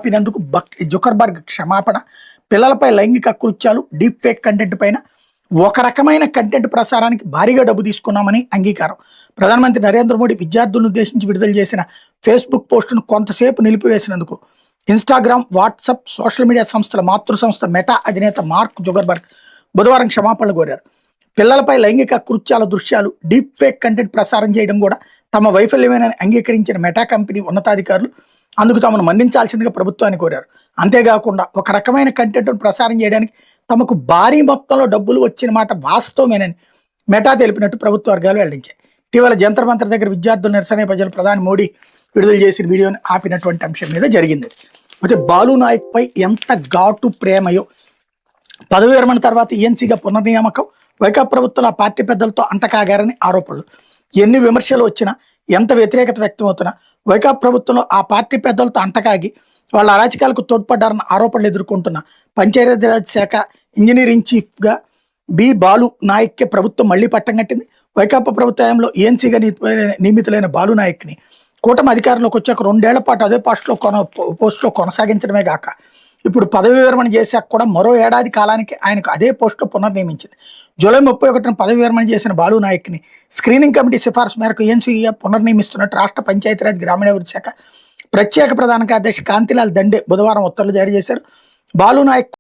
చెప్పినందుకు జుకర్బర్గ్ క్షమాపణ, పిల్లలపై లైంగిక కృత్యాలు, డీప్ ఫేక్ కంటెంట్ పైన ఒక రకమైన కంటెంట్ ప్రసారానికి భారీగా డబ్బు తీసుకున్నామని అంగీకారం. ప్రధానమంత్రి నరేంద్ర మోడీ విద్యార్థులను ఉద్దేశించి విడుదల చేసిన ఫేస్బుక్ పోస్టును కొంతసేపు నిలిపివేసినందుకు ఇన్స్టాగ్రామ్, వాట్సాప్ సోషల్ మీడియా సంస్థల మాతృ సంస్థ మెటా అధినేత మార్క్ జుకర్బర్గ్ బుధవారం క్షమాపణలు కోరారు. పిల్లలపై లైంగిక కృత్యాల దృశ్యాలు, డీప్ ఫేక్ కంటెంట్ ప్రసారం చేయడం కూడా తమ వైఫల్యమేనని అంగీకరించిన మెటా కంపెనీ ఉన్నతాధికారులు అందుకు తమను మన్నించాల్సిందిగా ప్రభుత్వాన్ని కోరారు. అంతేకాకుండా ఒక రకమైన కంటెంట్ను ప్రసారం చేయడానికి తమకు భారీ మొత్తంలో డబ్బులు వచ్చిన మాట వాస్తవమేనని మెటా తెలిపినట్టు ప్రభుత్వ వర్గాలు వెల్లడించాయి. ఇటీవల జంతర్ మంతర్ దగ్గర విద్యార్థుల నిరసన ప్రజలు ప్రధాని మోడీ విడుదల చేసిన వీడియోని ఆపినటువంటి అంశం మీద జరిగింది. అయితే బాలు నాయక్ పై ఎంత ఘాటు ప్రేమయో, పదవి విరమణ తర్వాత ఈఎన్సీగా పునర్నియామకం, వైకాపా ప్రభుత్వం ఆ పార్టీ పెద్దలతో అంటకాగారని ఆరోపణలు. ఎన్ని విమర్శలు వచ్చినా, ఎంత వ్యతిరేకత వ్యక్తమవుతున్నా వైకాపా ప్రభుత్వంలో ఆ పార్టీ పెద్దలతో అంటకాగి వాళ్ళ అరాచకాలకు తోడ్పడ్డారన్న ఆరోపణలు ఎదుర్కొంటున్న పంచాయతీరాజ్ శాఖ ఇంజనీరింగ్ చీఫ్గా బాలు నాయక్కే ప్రభుత్వం మళ్లీ పట్టం కట్టింది. వైకాపా ప్రభుత్వంలో ఏఎన్సీగా నియమితులైన బాలు నాయక్ని కూటమి అధికారంలోకి వచ్చాక 2 ఏళ్ల పాటు అదే పోస్టులో కొనసాగించడమే కాక ఇప్పుడు పదవి విరమణ చేశాక కూడా మరో ఏడాది కాలానికి ఆయనకు అదే పోస్టులో పునర్నియమించింది. జూలై 31న పదవి విరమణ చేసిన బాలు నాయక్ని స్క్రీనింగ్ కమిటీ సిఫార్సు మేరకు ఏఎన్సీగా పునర్నియమిస్తున్నట్టు రాష్ట్ర పంచాయతీరాజ్ గ్రామీణాభివృద్ధి శాఖ ప్రత్యేక ప్రధాన కార్యదర్శి కాంతిలాల్ దండే బుధవారం ఉత్తర్వులు జారీ చేశారు. బాలు నాయక్